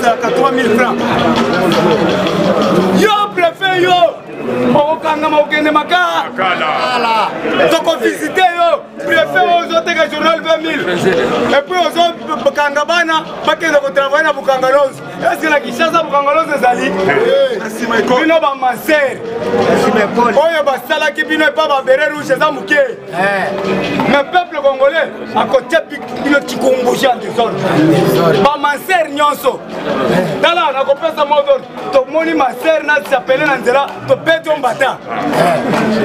ezalaka 3000 francs. Yo préfet yo okokangama okende makala tokovisite yo préfet ozoteka journal 20 000 et puis ozokanga bana bakende kotravaille na bukangalonzi. Est-ce que la Kinshasa bukangalonzi ezali bino bamaser oyo basalaki bino epa babere rouge eza moke mais peuple congolais akotia bino kikumbushi en désordre bamaser nyonso tala nakopesa modor tomoni maser na sapele na nzela topeti ombata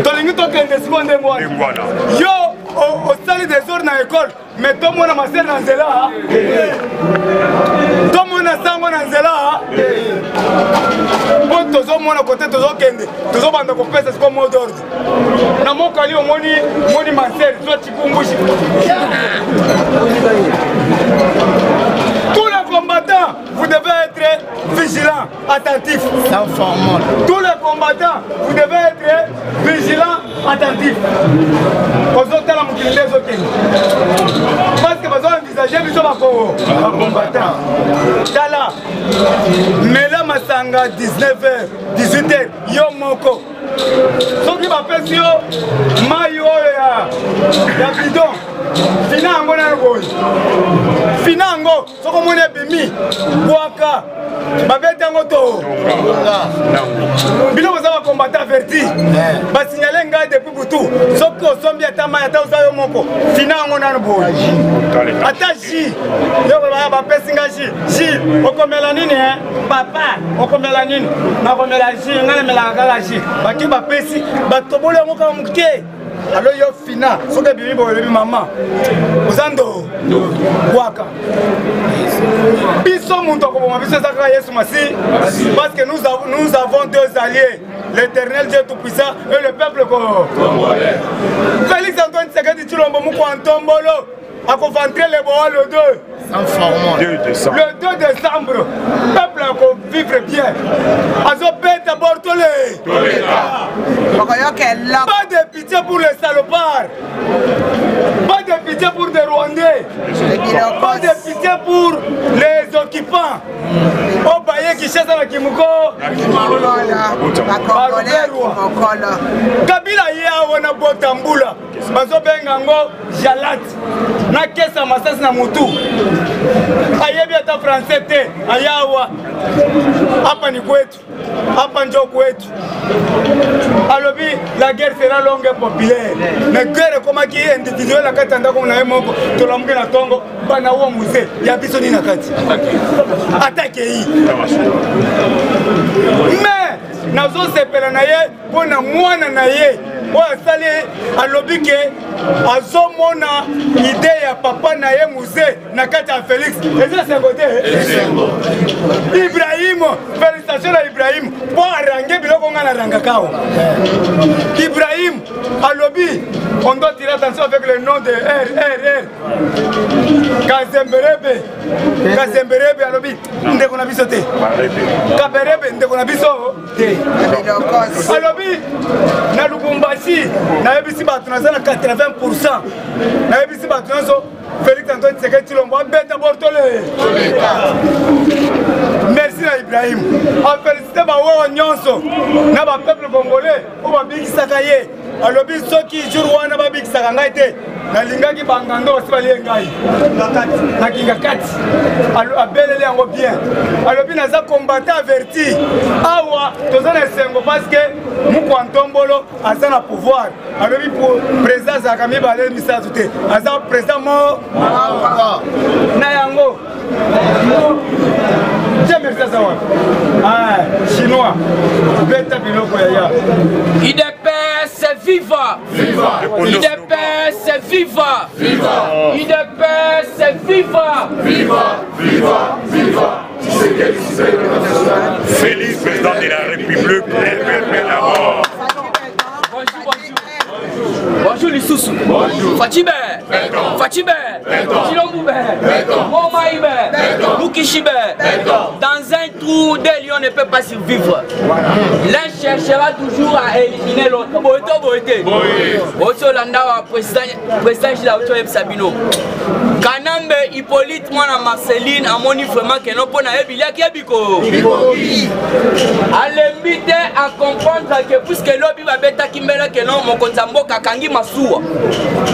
tolingi tokende siko ndenge wana yo osali désordre na école mais tomona maser na nzela tomona sango na nzela po tozomona kote tozokende tozobanda kopesa siko mot d'ordre na mokali omoni maser zo tikumbushi. Tous les combattants, vous devez être vigilants, attentifs. Tous les combattants, vous devez être vigilants, attentifs. Parce que vous avez envisagé les combattants. Tala, mais là, Masanga, 19h, 18h, Yomoko. Ce qui m'appelle sur Mayo ya bidon. Finango na boy. Finango, ce que mon bimi, Waka, Babetango to. Bilo vous avez combattu averti. Ba signaler nga depuis Boutou. Sauf que sombi atama ya tazo moko. Finango na boy. Ataji. Yo ba pesinga ji. Okomela nini Papa, okomela nini? Na komela ji, ngana mela kala ji. Baki ba pesi, ba tobole moko mukte. Alors yo fina, so que bibi bo bibi maman. Ozando Waka. Biso muntu ko biso saka Yesu Masi parce que nous avons deux alliés, l'Éternel Dieu tout-puissant et le peuple congolais. Félix Antoine Tshisekedi Tshilombo muko Antombolo a concentré les bois le 2. Le 2 décembre, le peuple a vivre bien. Azopeta Bortolé. Pas de pitié pour les salopards. Pas de pitié pour les Rwandais. Pas de pitié pour les occupants. Au Baye qui chasse à Kimuko. Kabila Yawana Botambula. Bazobengango Jalat. Na kesa masasi na mutu. Ayebi ata français te ayawa hapa ni kwetu hapa njo kwetu alobi la guerre sera longue et populaire mais guerre koma ki individuel la kati ndako na moko to lamuke na tongo bana wo musée ya biso ni na kati attaque yi mais nazo sepela na ye pona mwana na ye oyo asali alobi ke azomona idée ya papa na ye musée na kati ya Félix eza sengote Ibrahim, félicitations à Ibrahim po arange biloko nga na ranga kao Ibrahim alobi on doit tirer attention avec le nom de RRR Kazemberebe alobi ndeko na biso te Kaberebe ndeko na biso te alobi na Lubumbashi na yebisi batu na 80% na yebisi batu nazo Félix Antoine Tshisekedi Tshilombo abeta Bortolé. Merci à Ibrahim. A félicité bawo nyonso na ba peuple congolais o ba bikisaka ye. Alobi soki jour wana ba bikisaka ngai te. Na lingaki bangando osibali ngai. Na kinga kati. Abelele yango bien. Alobi naza combattant averti. Awa tozana sengo parce que muko Antombolo aza na pouvoir. Alobi pour président Zakami balé misatu te. Aza président mo na yango. Chinois, IDPS viva! IDPS viva! IDPS viva! Félix, président de la République, bonjour les sous. Fatibé. Chilomboube. Momaïbe. Mukishibe. Dans un trou des lions ne peut pas survivre. L'un cherchera toujours à éliminer l'autre. Kanambe Hippolyte, moi Marceline, à mon vraiment que non pour naïbilia qui habiko. Allez m'inviter à comprendre que puisque l'obi va bêta qui mêle que non mon konzambo kakangi masuwa.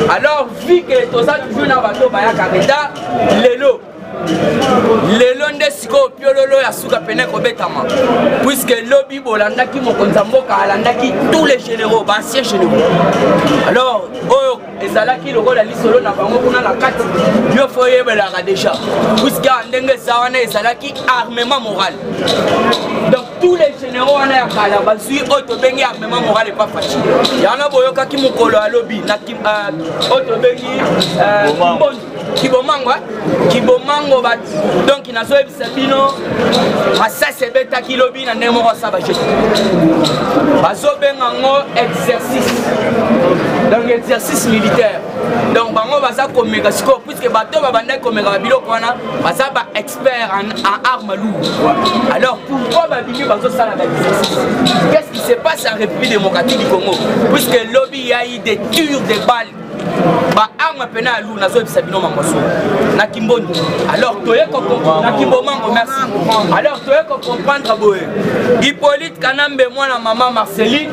Alors vu que tout ça toujours na bato baya kareta lelo. Lelo ndesiko piololo ya suka pene kobetama. Puisque lobby bolandaki mokonzamboka alandaki tous les généraux, anciens généraux. Alors, oh, ezalaki loko la lisolo na bango kuna la kati. Yo foye belaka déjà. Puisque ndenge zawana ezalaki armement moral. Donc tous les généraux wana ya kala bazui auto bengi armement moral et pas facile. Yana boyoka ki mokolo a lobby na auto bengi Kibomango bat donc il n'a pas sabino asa sebeta kilobi na nemo sa ba jeté bazo bengango exercice donc exercice militaire donc bango baza komeka siko puisque bato babanda komeka biloko wana baza ba expert en armes lourdes. Alors pourquoi babiki bazo sala exercice? Qu'est-ce qui se passe en République démocratique du Congo puisque lobby y a eu des tirs de balles ba arme pena lou na zo bisabino mangoso na kimboni. Alors toye ko comprendre na kimbomango merci. Alors toye ko comprendre boye Hippolyte Kanambe mwana maman Marceline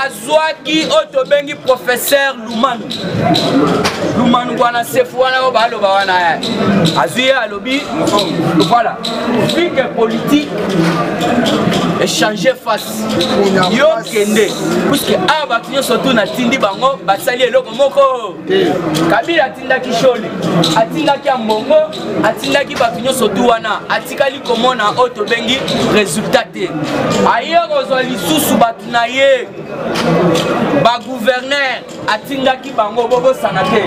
azwaki otobengi professeur Lumanu wana sefu wana ko balo ba wana azuye alobi voilà pique politique échanger face yo kende puisque abakinyo surtout na tindi bango basali eloko moko Kabila atindaki shole atindaki ambongo atindaki bakinyo surtout wana atikali komona auto bengi résultat te aye kozwa lisusu batuna ye ba gouverneur atindaki bango bobo sanate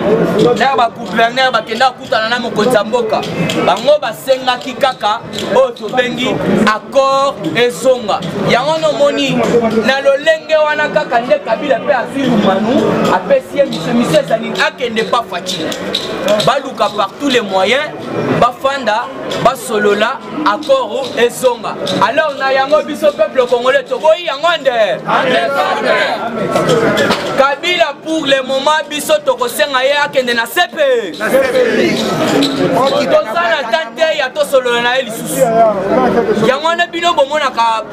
na ba gouverneur bakenda kutana na mokonza mboka bango basengaki kaka auto bengi accord ezonga yango no moni na lolenge wana kaka nde Kabila pe azilumanu apesi monsieur Sanin akende pas facile baluka par tous les moyens bafanda basolola accord ezonga. Alors na yango biso peuple congolais toboyi yango nde Kabila pour le moment biso tokosenga ye akende na sepe tosala tante ya tosolola na ye lisusu yango na bino bomonaka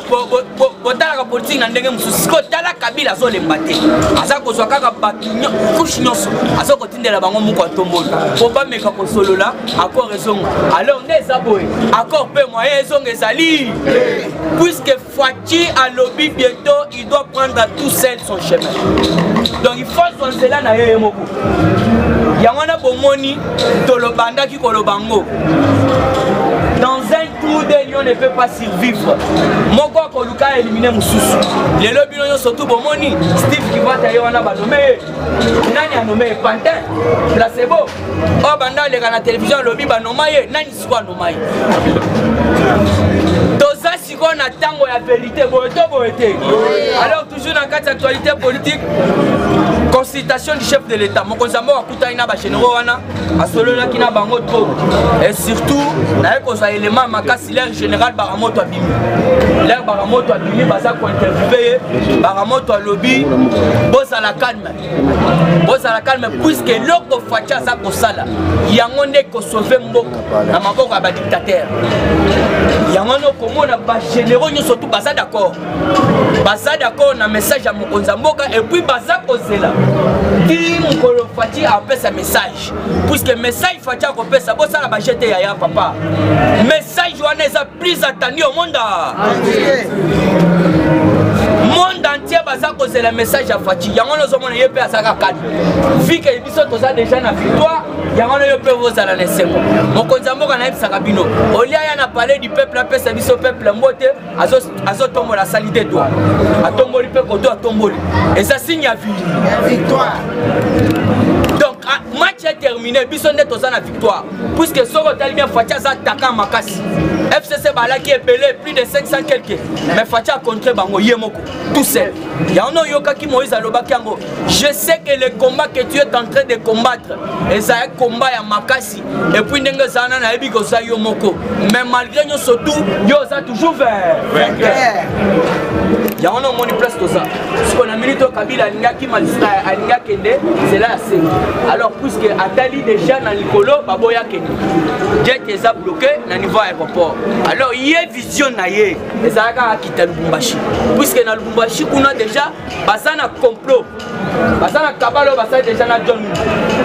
botalaka politique na ndenge mosusu kotala Kabila azolemba te aza kozwa kaka bato couche nyonso aza kotindela bango moko atomboli po bameka kosolola accord ezonga. Alors nde eza boye accord mpe moyen ezonga ezali puisque Fachi a lobby bientôt il doit prendre tout seul son chemin. Donc il faut son cela na ye moko yango na bomoni tolobanda ki kolobango dans un trou de lion ne peut pas survivre. Moko koluka éliminer mususu. Les lobby no surtout bomoni Steve Kivata yona ba nommé. Nani a nommé Pantin? Placebo. O banda le na télévision lobby ba nomaye nani siko nomaye. Toza siko na tango ya vérité boete. Alors toujours dans quatre actualités politiques consultation du chef de l'État. Mon konzambo akuta ina ba généraux wana asolola kina bango trop et surtout na ekoza élément makasi l'air général Baramoto abimi. L'air Baramoto abimi baza ko interviewer Baramoto lobby boza la calme puisque loko facha za ko sala yango nde ko sauver mboka na maboko ba dictateur. Yango no komona ba généraux nyoso tout baza d'accord na message à mokonza mboka et puis baza ko zela qui mokolo Fachi appelle sa message puisque message Fachi a coupé sa bossa la bajete ya papa message wana eza plus attendu au monde entier baza causer le message à Fachi yango no zomona yepe asaka kadi vu que biso toza déjà na victoire yango no yepe vozala na sengo mokonza mboka na ebisaka bino olia ya na parler du peuple apesa biso peuple mbote azo tombo la salite toi atomboli pe koto atomboli et ça signe à victoire. Donc match est terminé biso nde toza na victoire puisque soko tali bien Fatia za attaquant makasi FCC balaki ebele plus de 500 quelques mais Fatia a contré bango yemoko tout seul yano yokaki Moïse alobaki yango je sais que le combat que tu es en train de combattre eza un combat ya makasi et puis ndenge zana na yebi ko za yomoko mais malgré nous surtout yo za toujours vainqueur yano moni place to ça ce qu'on a milité au Kabila alingaki malisa alingaki kende c'est là c'est alors puisque atali déjà na likolo baboya kende jet eza bloqué na niveau aéroport alors y a vision na ye ezaka akita Lubumbashi puisque na Lubumbashi kuna déjà basana complot basana kabalo basana déjà na John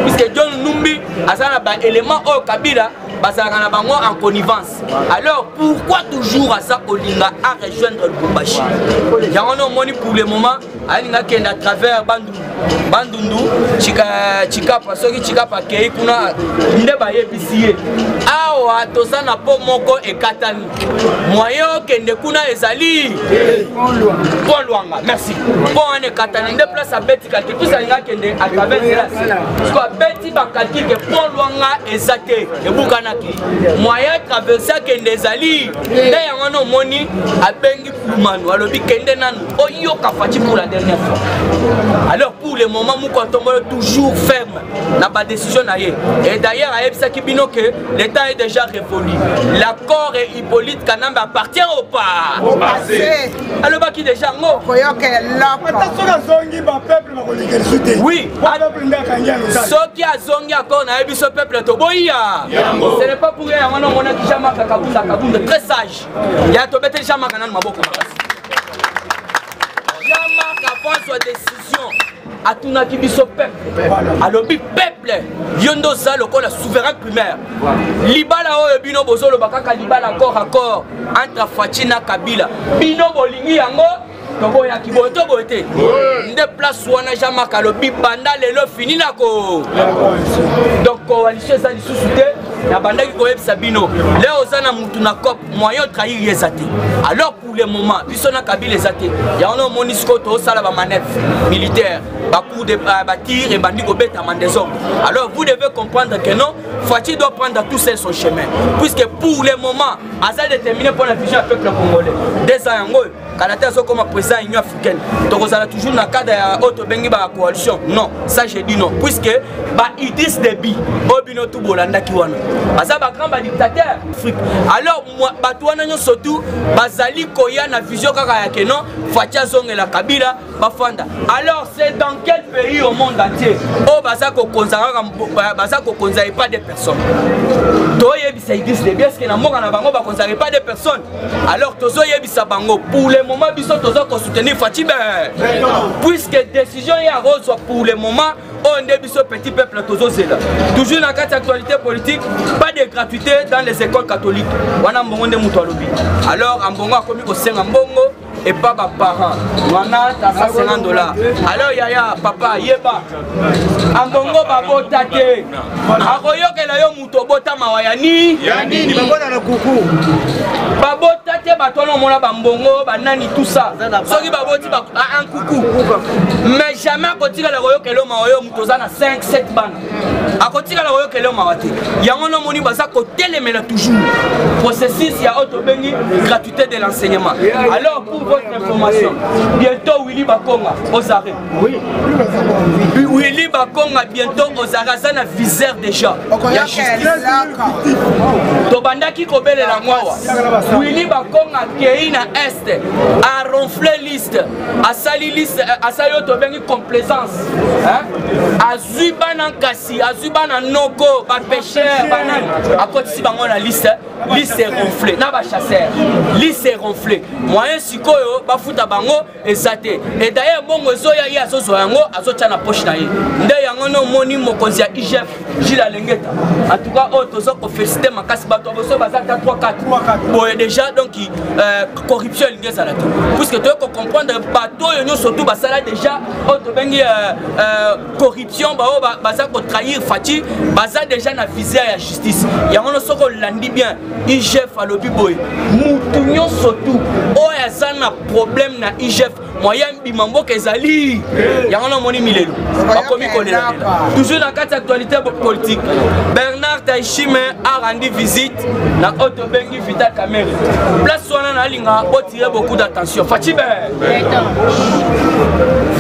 puisque John Numbi asana ba élément au Kabila basana na bango en connivence alors pourquoi toujours à ça olinga à rejoindre Lubumbashi yango moni pour le moment alinga kende à travers Bandundu chika pasoki chika pa kei kuna ndeba yebisiye awa tosana po moko ekatani moyen kende kuna ezali bon luanga merci bon ekatani nde place à beti kalki tout ça linga kende à travers cela soit beti ba kalki ke bon luanga ezate ebukanaki moyen traverser kende ezali nde yango moni abengi plumanu alobi kende nanu oyoka Fatia pour la dernière fois alors pour le moment nous comptons toujours ferme dans ma décision et d'ailleurs à Ebsaki Bino que l'État est déjà révolu l'accord et Hippolyte Kanamba appartient au pas au passé alors qui déjà oui ce qui a zongi encore na ebiso peuple toboya ce n'est pas pour rien on a déjà marqué Kabunda très sage il y a to bete déjà marqué na maboko sa décision à tout naki biso peuple alors bi peuple yondo za lokola souverain primaire libala oyo bino bozolo bakaka libala corps à corps entre Fatia na Kabila bino bolingi yango toboya kiboto bote nde place wana Jean-Marc alobi banda lelo fini nako donc coalition ça lisusu te na bandaki koyebisa bino leo ozana mutu na cop moyen trahir yezate alors pour le moment biso na Kabila ezate ya ono monisco to sala ba manœuvre militaire ba coup de tir et bandi ko beta mandezom alors vous devez comprendre que non Fatia doit prendre tout seul son chemin puisque pour le moment Azal déterminé pour la vision avec le Congolais des ango Kanata so comme président Union africaine donc ça toujours dans cadre ya auto bengi ba coalition non ça je dis non puisque ba Idriss Déby obino tout bolanda ki wana baza ba grand ba dictateur Afrique alors moi batwana nyo surtout bazali koya na vision kaka ya kenon Fatia zongela Kabila bafanda alors c'est dans quel pays au monde entier oh baza ko konzara pas de personnes toye bisa Idriss Déby est-ce que na moka na bango ba konzara pas de personnes alors tozo yebisa bango pour le moment biso tozo ko soutenir Fatia puisque décision ya rose pour le moment on est biso petit peuple tozo zela toujours dans cette actualité politique pas de gratuité dans les écoles catholiques wana mbongo nde muto alobi alors ambongo akomi ko senga mbongo et pas ma parent wana ta $50 alors yaya papa yeba ambongo babota te akoyokela yo muto bota mawayani yani babona na kuku babota te batono mona bambongo banani tout ça soki baboti ba un kuku mais jamais akotika la koyokela mawayo muto za na 5 7 bana akotika la koyokela mawate yango no moni baza ko telemela toujours processus ya auto bengi gratuité de l'enseignement alors pour votre information bientôt Willy Bakonga aux arrêts oui Willy Bakonga bientôt aux arrêts ça na viseur déjà ya justice tobandaki kobelela ngwawa Willy Bakonga kei na est a ronflé liste a sali liste a sali auto bengi complaisance hein azui bana kasi azui bana noko ba pêcheur banane a kotisi bango na liste ronflé na ba chasseur liste ronflé moyen sikoyo ba futa bango ezate et d'ailleurs bongo zoya ya zozo yango azocha na poche na ye nde yango no moni mokonzi ya IGF Gilles Lengeta en tout cas auto zo ko féliciter makasi bato boso bazata 3 4 bon déjà donc corruption lingeza la tout puisque tu peux comprendre bato yo surtout basala déjà auto bengi corruption ba baza ko trahir Fatia baza déjà na visée ya justice yango no soko landi bien IGF alobi boy mutu nyonso tu oyo aza na problème na IGF moyen bimambo kezali yango na moni milelo bakomi kolela toujours na kati actualité politique. Bernard Taishime a rendu visite na Otobengi Vital Kamerhe place wana na linga otire beaucoup d'attention Fatibe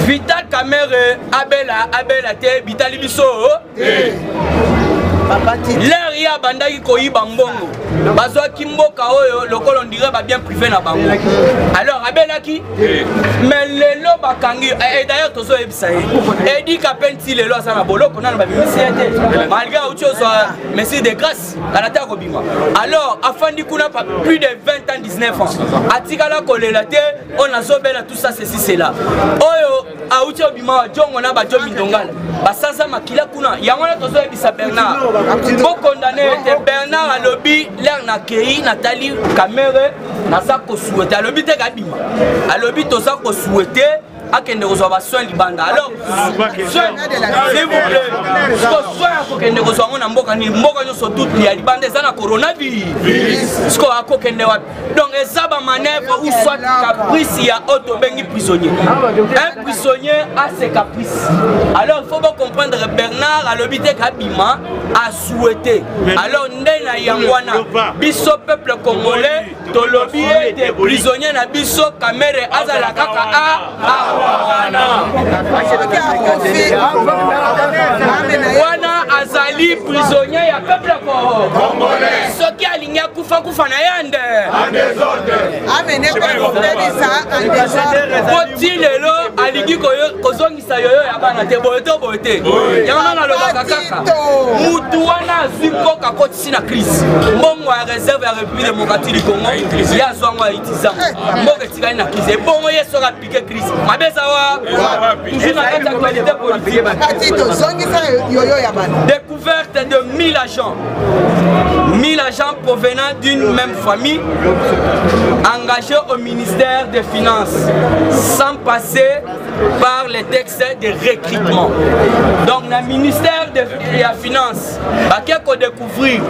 Vital Kamerhe abela te bitali biso l'air ya bandaki koyiba mbongo bazwa kimboka oyo lokolo ndire ba bien privé na bango alors abelaki mais lelo bakangi et d'ailleurs tozo ebisa edi kapenti lelo asana boloko na ba bimisiete malgré autre chose merci de grâce kanata ko bima alors afandi kuna pas plus de 20 ans 19 ans atikala kolela te on azobela tout ça ceci c'est là oyo autre bima jongo na ba jomi ndongala basanza makila kuna yango na tozo ebisa Bernard bon condamné était Bernard alobi l'air na kei Nathalie Kamerhe nasa ko souhaiter alobi te kabima alobi toza ko souhaiter akende kozwa soin libanda alors s'il vous plaît soin akokende kozwa ngo na mboka ni mboka nyonso toute ya libanda eza na coronavirus sko akokende wapi donc eza ba manœuvre ou soit caprice ya Otobengi prisonnier un prisonnier a ses caprices alors il faut bien comprendre Bernard alobi te kabima a souhaité alors ndena yangwana biso peuple congolais tolobi ete prisonnier na biso Kamerhe azala kaka wana azali prisonnier ya peuple congolais soki alingi kufa na yande koti lelo alingi kozongisa yoyo ya bana te boyote yango nalobaka kaka mutu wana azwi mboka kotisi na crise mbongo ya réserve ya république démocratique du Congo ye azwango ya itizan mboka etikali na crise ebongo ye soki apike crise mabezawa toujours na kati actualité politique découverte de 1000 agents provenant d'une même famille engagés au ministère des Finances sans passer par les textes de recrutement. Donc le ministère des Finances va découvrir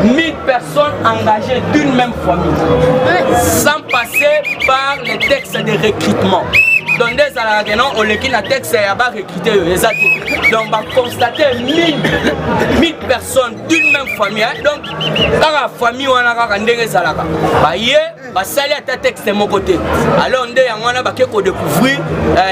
1000 personnes engagées d'une même famille sans passer par les textes de recrutement. Donc des alargues on les qui na texte ya ba recruter donc va constater 1000 personnes d'une même famille donc la famille wana kaka ndenge zalaka ba ye ba sali ata texte mon côté alors ndé yangwana ba ke ko découvrir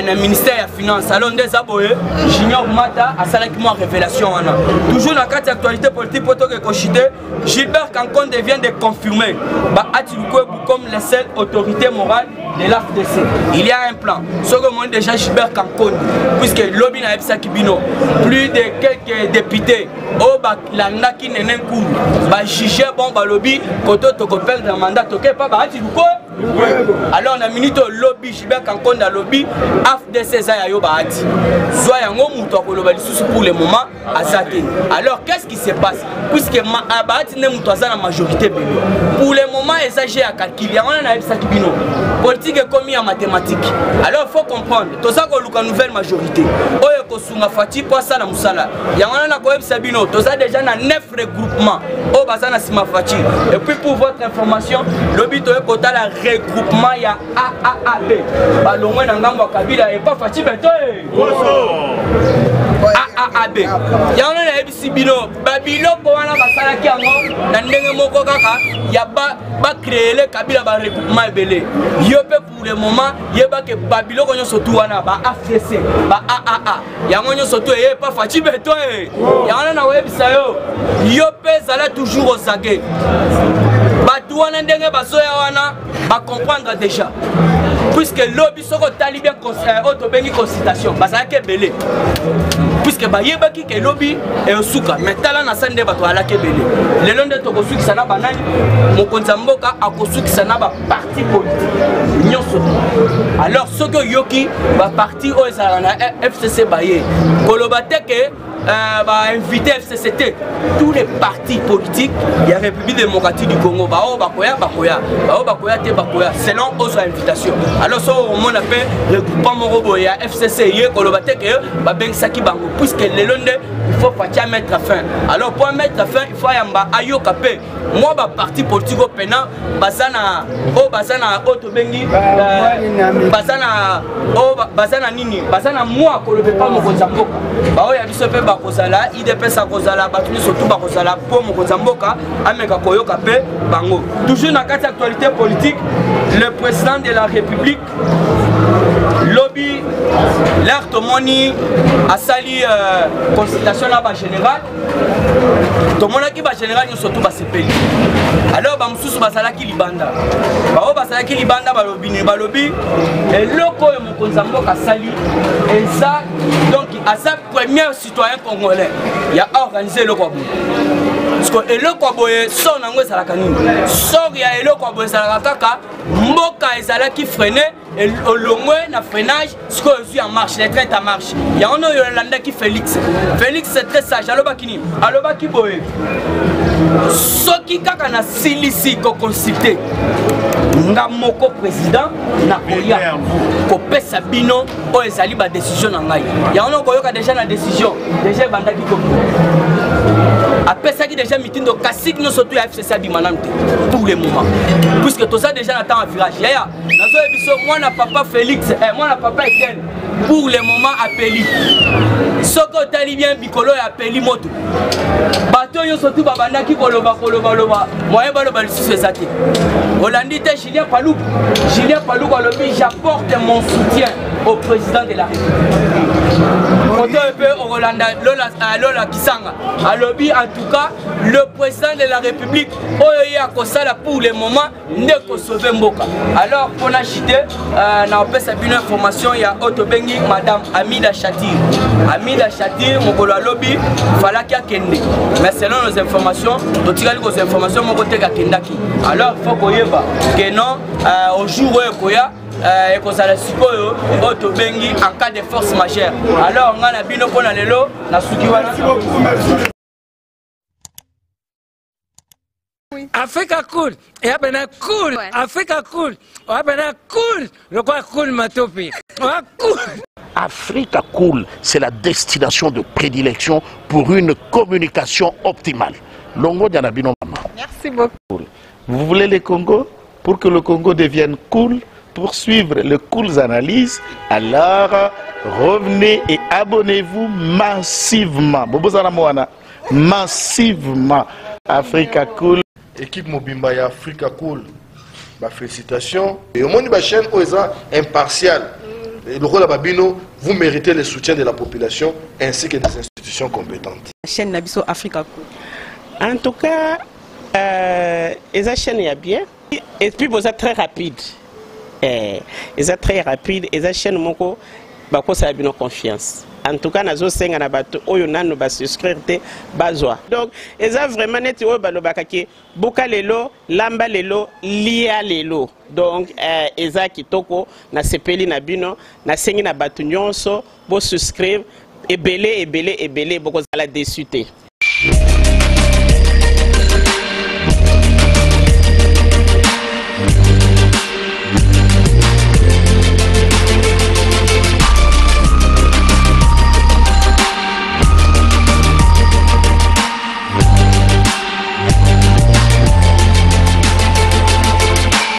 na ministère ya finance alors ndé zaboye junior mata asalaki moi révélation wana toujours na carte actualité politique poto que kochité Gilbert Kankonde vient de confirmer ba Atiluko comme la seule autorité morale de l'AFDC. Il y a un plan. Ce que moi déjà Gilbert Kankonde, puisque lobby na Epsa Kibino, plus de quelques députés, au Baklanda qui n'est pas cool, bah juger bon bah lobby, quand on te perd un mandat, ok pas bah tu alors on a minute lobby Gilbert Kankonde lobby AFDC ça yo bah ati. Soit yango muto ko lobby sous pour le moment azate. Alors qu'est-ce qui se passe? Puisque bah ati ne muto za la majorité bébé. Pour le moment exagé à calculer, on a Epsa Kibino. Politique est commis en mathématiques. Alors il faut comprendre, tout ça qu'on a une nouvelle majorité. Oye kosunga fati pour ça na musala. Yangana na koeb sabino, tout ça déjà na 9 regroupements. Oh bazana sima fati. Et puis pour votre information, le but est que la regroupement ya AAAB. Ba longwe na ngambo kabila et pas fati beto. AAAB. Yangana na ebisi bino, babilo ko wana basala ki yango na ndenge moko kaka ya ba créer le kabila ba regroupement ebele. Yope pour le moment yeba ke babilo ko nyoso tu wana ba AFDC ba AAA yango nyoso tu e pas fati beto yango na webisa yo yope zala toujours au sage batu wana ndenge basoya wana ba comprendre déjà puisque lobby soko tali bien Otobengi consultation bazala ke belé puisque ba yeba ki ke lobby e osuka metala na sande bato ala ke belé le londe to kosuki sana banani mokonza mboka akosuki sana ba parti politique nyonso alors ce que yoki ba parti o ezala na FCC baye koloba te ke invité FCCT tous les partis politiques il y a République démocratique du Congo bakoya selon aux invitations. Alors ça on appelle regroupement morobo ya FCC yé kolobate que ba bengsaki bango puisque les londe il faut pas mettre fin. Alors pour mettre fin il faut yamba ayoka pe moi ba parti politique au pena bazana auto bengi bazana nini bazana moi kolobe pas mokonza mboka bao ya biso pe bakozala IDPS akozala batuni surtout bakozala pour mokonza mboka ameka koyoka pe bango. Toujours dans cette actualité politique, le président de la République lobby l'air Tomoni a sali consultation là-bas général. Tomona qui va général nous surtout va se payer. Alors ba mususu basala ki libanda. Ba basala ki libanda ba lobby et loko yo mokonza mboka sali et ça donc à sa premier citoyen congolais il a organisé le Kwabo. Parce que le Kwabo son nango ezalaka nini? Sor ya le Kwabo ezalaka kaka mboka ezalaki freiner et au longwe na freinage ce que je suis en marche les trains en marche. Il y a un Yolanda qui Félix c'est très sage aloba kini aloba ki boye soki kaka na silisi ko consulter nga moko président na koya ko pesa bino o ezali ba décision na ngai ya ono koyoka déjà na décision déjà bandaki ko après ça qui déjà mitindo classique nous surtout à FCC bimanante pour le moment puisque tout ça déjà attend un virage ya nazo biso moi na papa Félix moi na papa Etienne pour le moment appeli soko tali bien bikolo ya appeli moto bato yo surtout babandaki koloba moyen baloba lisusu ezaki Hollandi te Julien Palou alobi j'apporte mon soutien au président de la République Lola Kisanga alobi en tout cas le président de la République oyo ya kosala pour le moment ndeko sauver mboka. Alors pour la chité na pesa bino information ya Otobengi madame Amida Chatir mokolo alobi falaki akende mais selon nos informations totikali ko informations moko teka kendaki. Alors faut koyeba que non au jour où koya et qu'on s'allait sikoyo Otobengi en cas de force majeure. Alors on a bino pona lelo na sukiwana. Africa cool, et après cool, Africa cool, après cool, le quoi cool matopi, cool. Africa Cool, c'est la destination de prédilection pour une communication optimale. Longo Dianabino Mama. Merci beaucoup. Vous voulez le Congo? Pour que le Congo devienne cool, pour suivre les cool analyses, alors revenez et abonnez-vous massivement. Bobozana Moana, massivement. Africa Cool. Équipe Mobimba et Africa Cool. Bah, félicitations. Et au moins, une chaîne impartiale. Et le rôle de Babino, vous méritez le soutien de la population ainsi que des institutions compétentes. La chaîne Nabiso Africa Cool. En tout cas, les chaînes y a bien. Et puis, vous êtes très rapide. Ils sont très rapides. Et les chaînes moko, bako ça a bien confiance. En tout cas, nazo senga na bato oyo nanu ba souscrire te bazwa. Donc, ils ont vraiment neti oyo balobaka ki buka lelo, lamba lelo, lia lelo. Donc, ils ont kitoko na sepeli na bino, na sengi na bato nyonso bo souscrire ebele boko za la dessus te.